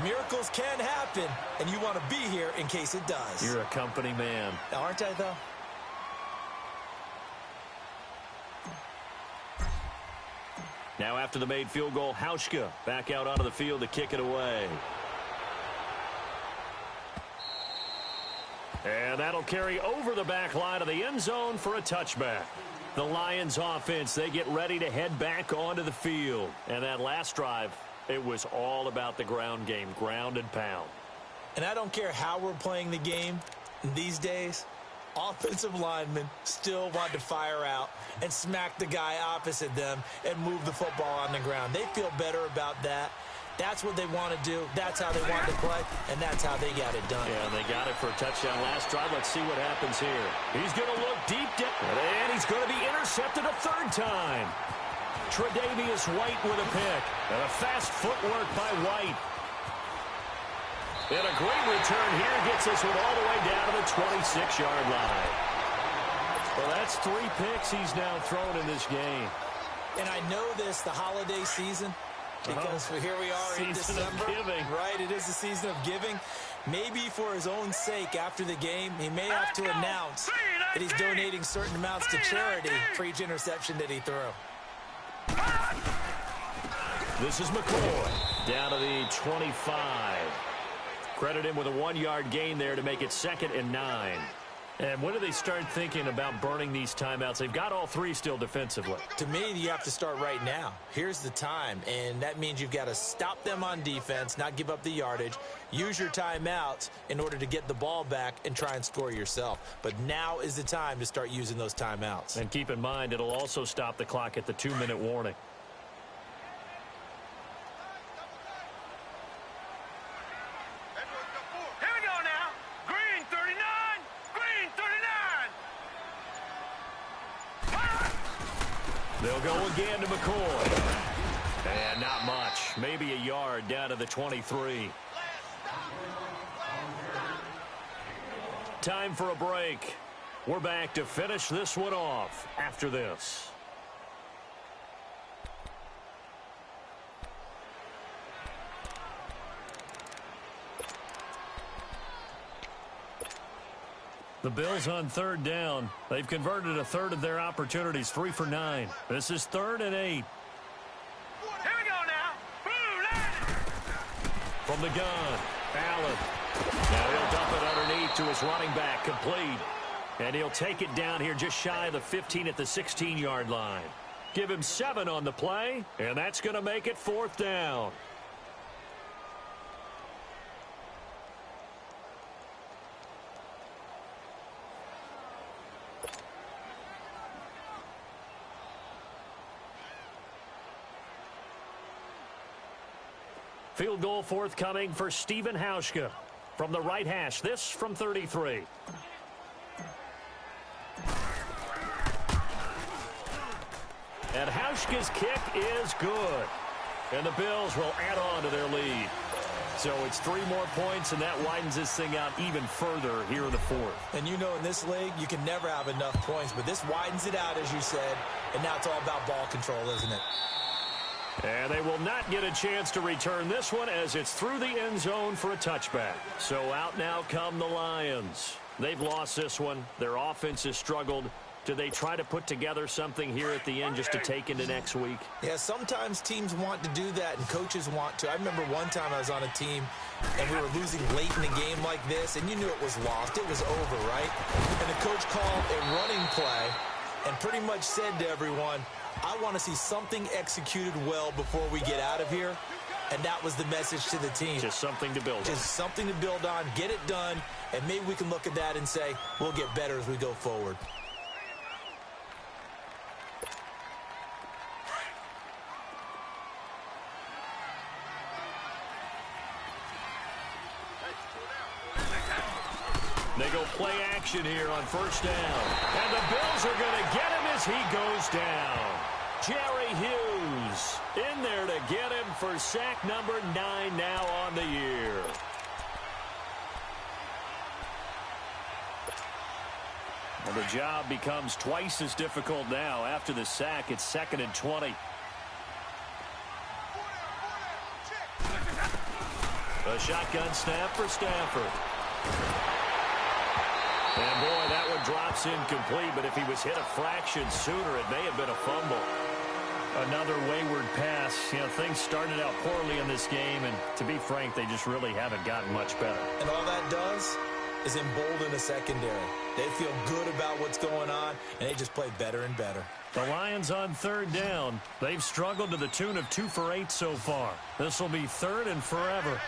Miracles can happen, and you want to be here in case it does. You're a company man. Aren't I, though? Now after the made field goal, Hauschka back out onto the field to kick it away. And that'll carry over the back line of the end zone for a touchback. The Lions offense, they get ready to head back onto the field. And that last drive, it was all about the ground game, ground and pound. And I don't care how we're playing the game these days, offensive linemen still want to fire out and smack the guy opposite them and move the football on the ground. They feel better about that. That's what they want to do. That's how they want to play, and that's how they got it done. Yeah, they got it for a touchdown last drive. Let's see what happens here. He's going to look deep down, and he's going to be intercepted a 3rd time. Tre'Davious White with a pick, and a fast footwork by White. And a great return here gets this one all the way down to the 26-yard line. Well, that's 3 picks he's now thrown in this game. And I know this, the holiday season, Because here we are in December. Right, it is the season of giving. Maybe for his own sake after the game, he may have to announce that he's donating certain amounts to charity for each interception that he threw. This is McCoy down to the 25. Credit him with a 1-yard gain there to make it 2nd and 9. And when do they start thinking about burning these timeouts? They've got all 3 still defensively. To me, you have to start right now. Here's the time, and that means you've got to stop them on defense, not give up the yardage, use your timeouts in order to get the ball back and try and score yourself. But now is the time to start using those timeouts. And keep in mind, it'll also stop the clock at the 2-minute warning. They'll go again to McCoy. And not much. Maybe a yard down to the 23. Time for a break. We're back to finish this one off after this. The Bills on 3rd down. They've converted a third of their opportunities, 3 for 9. This is 3rd and 8. Here we go now. From the gun, Allen. Now he'll dump it underneath to his running back, complete. And he'll take it down here just shy of the 15 at the 16-yard line. Give him 7 on the play, and that's going to make it 4th down. Field goal forthcoming for Stephen Hauschka from the right hash. This from 33. And Hauschka's kick is good. And the Bills will add on to their lead. So it's 3 more points, and that widens this thing out even further here in the 4th. And you know in this league, you can never have enough points, but this widens it out, as you said, and now it's all about ball control, isn't it? And they will not get a chance to return this one as it's through the end zone for a touchback. So out now come the Lions. They've lost this one. Their offense has struggled. Do they try to put together something here at the end just to take into next week? Yeah, sometimes teams want to do that and coaches want to. I remember one time I was on a team and we were losing late in the game like this, and you knew it was lost. It was over, right? And the coach called a running play and pretty much said to everyone, I want to see something executed well before we get out of here. And that was the message to the team. Just something to build on. Just something to build on, get it done, and maybe we can look at that and say, we'll get better as we go forward. They go play action here on 1st down. And the Bills are going to get him as he goes down. Jerry Hughes in there to get him for sack number 9 now on the year. Well, the job becomes twice as difficult now. After the sack, it's 2nd and 20. A shotgun snap for Stafford. And, boy, that one drops incomplete, but if he was hit a fraction sooner, it may have been a fumble. Another wayward pass. You know, things started out poorly in this game, and to be frank, they just really haven't gotten much better. And all that does is embolden a secondary. They feel good about what's going on, and they just play better and better. The Lions on 3rd down. They've struggled to the tune of 2 for 8 so far. This will be 3rd and forever.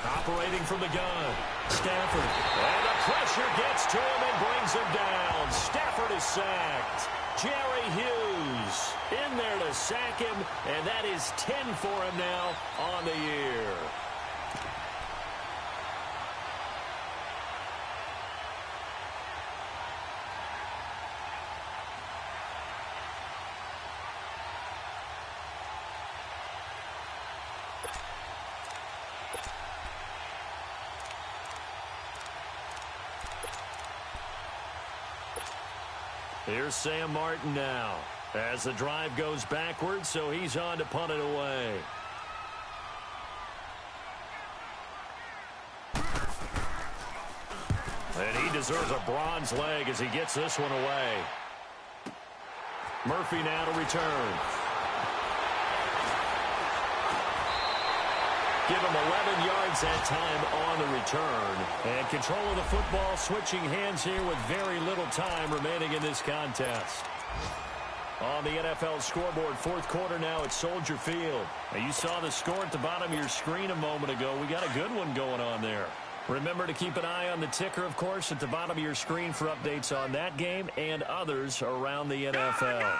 Operating from the gun, Stafford. And the pressure gets to him and brings him down. Stafford is sacked. Jerry Hughes in there to sack him, and that is 10 for him now on the year. Here's Sam Martin now. As the drive goes backwards, so he's on to punt it away. And he deserves a bronze leg as he gets this one away. Murphy now to return. Give him 11 yards that time on the return. And control of the football, switching hands here with very little time remaining in this contest. On the NFL scoreboard, fourth quarter now at Soldier Field. Now you saw the score at the bottom of your screen a moment ago. We got a good one going on there. Remember to keep an eye on the ticker, of course, at the bottom of your screen for updates on that game and others around the NFL.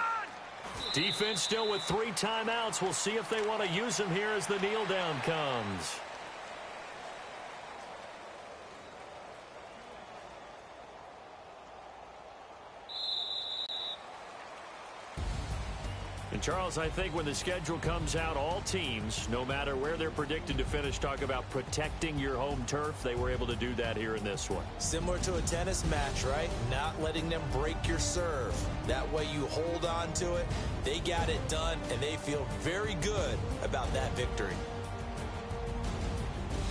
Defense still with 3 timeouts. We'll see if they want to use them here as the kneel down comes. And Charles, I think when the schedule comes out, all teams, no matter where they're predicted to finish, talk about protecting your home turf. They were able to do that here in this one. Similar to a tennis match, right? Not letting them break your serve. That way you hold on to it. They got it done, and they feel very good about that victory.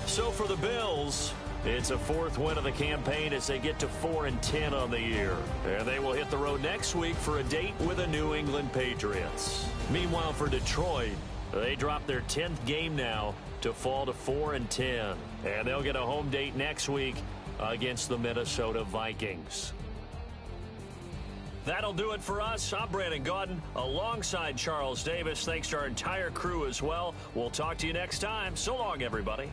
So for the Bills, it's a 4th win of the campaign as they get to 4-10 on the year. And they will hit the road next week for a date with the New England Patriots. Meanwhile, for Detroit, they drop their 10th game now to fall to 4-10. And they'll get a home date next week against the Minnesota Vikings. That'll do it for us. I'm Brandon Gaudin alongside Charles Davis. Thanks to our entire crew as well. We'll talk to you next time. So long, everybody.